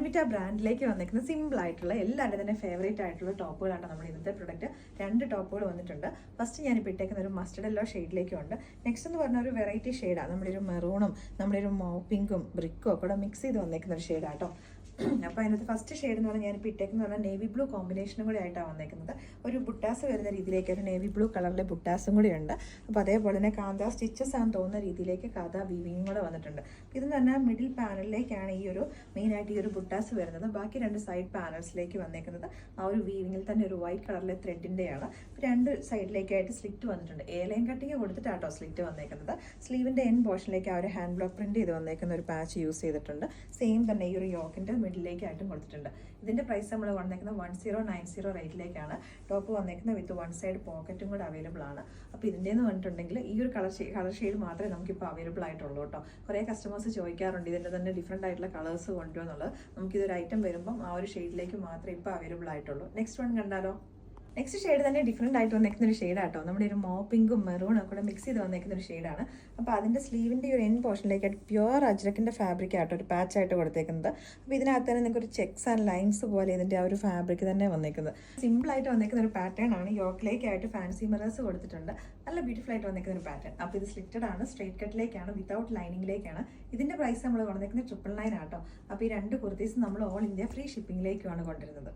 അൻവിറ്റ ബ്രാൻഡിലേക്ക് വന്നിരിക്കുന്ന സിമ്പിൾ ആയിട്ടുള്ള എല്ലാവരുടെ തന്നെ ഫേവറേറ്റ് ആയിട്ടുള്ള ടോപ്പുകളാണ് നമ്മുടെ ഇന്നത്തെ പ്രൊഡക്റ്റ്. 2 ടോപ്പുകൾ വന്നിട്ടുണ്ട്. ഫസ്റ്റ് ഞാനിപ്പോൾ ഇട്ടേക്കുന്ന ഒരു മസ്റ്റർഡ് യെല്ലോ ഷെയ്ഡിലേക്കും ഉണ്ട്. നെക്സ്റ്റ് എന്ന് പറഞ്ഞാൽ ഒരു വെറൈറ്റി ഷെയ്ഡാണ്. നമ്മുടെ ഒരു മെറൂണും നമ്മുടെ ഒരു പിങ്കും ബ്രിക്കും ഒക്കെ കൂടെ മിക്സ് ചെയ്ത് വന്നേക്കുന്ന ഒരു ഷെയ്ഡാട്ടോ. അപ്പോൾ അതിനകത്ത് ഫസ്റ്റ് ഷെയ്ഡ് എന്ന് പറഞ്ഞാൽ ഞാനിപ്പോൾ ഇട്ടേക്കുന്ന പറഞ്ഞാൽ നേവി ബ്ലൂ കോമ്പിനേഷനും കൂടി ആയിട്ടാണ് വന്നേക്കുന്നത്. ഒരു ബുട്ടാസ് വരുന്ന രീതിയിലേക്ക് ഒരു നേവി ബ്ലൂ കളറിലെ ബുട്ടാസും കൂടി ഉണ്ട്. അപ്പോൾ അതേപോലെ തന്നെ കാന്ത സ്റ്റിച്ചസ് ആണെന്ന് തോന്നുന്ന രീതിയിലേക്ക് കാന്ത വീവിങ്ങും കൂടെ വന്നിട്ടുണ്ട്. ഇതെന്ന് പറഞ്ഞാൽ മിഡിൽ പാനലിലേക്കാണ് ഈ ഒരു മെയിനായിട്ട് ഈ ഒരു ബുട്ടാസ് വരുന്നത്. ബാക്കി 2 സൈഡ് പാനൽസിലേക്ക് വന്നേക്കുന്നത് ആ ഒരു വീവിങ്ങിൽ തന്നെ ഒരു വൈറ്റ് കളറിലെ ത്രെഡിൻ്റെയാണ്. 2 സൈഡിലേക്കായിട്ട് സ്ലിറ്റ് വന്നിട്ടുണ്ട്. ലൈൻ കട്ടിങ് കൊടുത്തിട്ടാട്ടോ സ്ലിറ്റ് വന്നേക്കുന്നത്. സ്ലീവിൻ്റെ എൻ പോർഷനിലേക്ക് ആ ഒരു ഹാൻഡ് ബ്ലോക്ക് പ്രിന്റ് ചെയ്ത് വന്നേക്കുന്ന ഒരു പാച്ച് യൂസ് ചെയ്തിട്ടുണ്ട്. സെയിം തന്നെ ഈ ഒരു യോക്കിൻ്റെ മിഡിലേക്കായിട്ടും കൊടുത്തിട്ടുണ്ട്. ഇതിൻ്റെ പ്രൈസ് നമ്മൾ വന്നേക്കുന്നത് 1090 റേറ്റിലേക്കാണ്. ടോപ്പ് വന്നേക്കുന്നത് വിത്ത് 1 സൈഡ് പോക്കറ്റും കൂടെ അവൈലബിൾ ആണ്. അപ്പോൾ ഇതിൻ്റെന്ന് പറഞ്ഞിട്ടുണ്ടെങ്കിൽ ഈ ഒരു കളർ ഷെയ്ഡ് മാത്രമേ നമുക്കിപ്പോൾ അവൈലബിൾ ആയിട്ടുള്ളൂ കേട്ടോ. കുറേ കസ്റ്റമേഴ്സ് ചോദിക്കാറുണ്ട് ഇതിൻ്റെ തന്നെ ഡിഫറെൻ്റ് ആയിട്ടുള്ള കളേഴ്സ് കൊണ്ടുവന്നുള്ളത്. നമുക്കിതൊരു ഐറ്റം വരുമ്പം ആ ഒരു ഷെയ്ഡിലേക്ക് മാത്രമേ ഇപ്പോൾ അവൈലബിൾ ആയിട്ടുള്ളൂ. നെക്സ്റ്റ് വൺ കണ്ടാലോ? നെക്സ്റ്റ് ഷെയ്ഡ് തന്നെ ഡിഫറെൻ്റ് ആയിട്ട് വന്നേക്കുന്ന ഒരു ഷെയ്ഡാട്ടോ. നമ്മുടെ ഒരു പിങ്കും മെറൂണും ഒക്കെ കൂടെ മിക്സ് ചെയ്ത് വന്നേക്കുന്ന ഒരു ഷെയ്ഡാണ്. അപ്പോൾ അതിൻ്റെ സ്ലീവിൻ്റെ ഒരു എൻ പോർഷനിലേക്കായിട്ട് പ്യുവർ അജ്രക്കിൻ്റെ ഫാബ്രിക് ആട്ടോ ഒരു പാച്ചായിട്ട് കൊടുത്തേക്കുന്നത്. അപ്പോൾ ഇതിനകത്ത് തന്നെ നിങ്ങൾക്ക് ഒരു ചെക്സ് ആൻഡ് ലൈൻസ് പോലെ ഇതിൻ്റെ ആ ഒരു ഫാബ്രിക് തന്നെ വന്നേക്കുന്നത്. സിമ്പിളായിട്ട് വന്നേക്കുന്ന ഒരു പാറ്റേൺ ആണ്. യോക്കിലേക്കായിട്ട് ഫാൻസി മിറേഴ്സ് കൊടുത്തിട്ടുണ്ട്. നല്ല ബ്യൂട്ടിഫുൾ ആയിട്ട് വന്നേക്കുന്ന ഒരു പാറ്റേൺ. അപ്പോൾ ഇത് സ്ലിറ്റഡ് ആണ്, സ്ട്രേറ്റ് കട്ടിലേക്കാണ്, വിത്തൗട്ട് ലൈനിങ്ങിലേക്കാണ്. ഇതിൻ്റെ പ്രൈസ് നമ്മൾ വന്നേക്കുന്നത് 999 ആട്ടോ. അപ്പോൾ ഈ 2 കുർത്തീസ് നമ്മൾ ഓൾ ഇന്ത്യ ഫ്രീ ഷിപ്പിങ്ങിലേക്കാണ് കൊണ്ടുവരുന്നത്.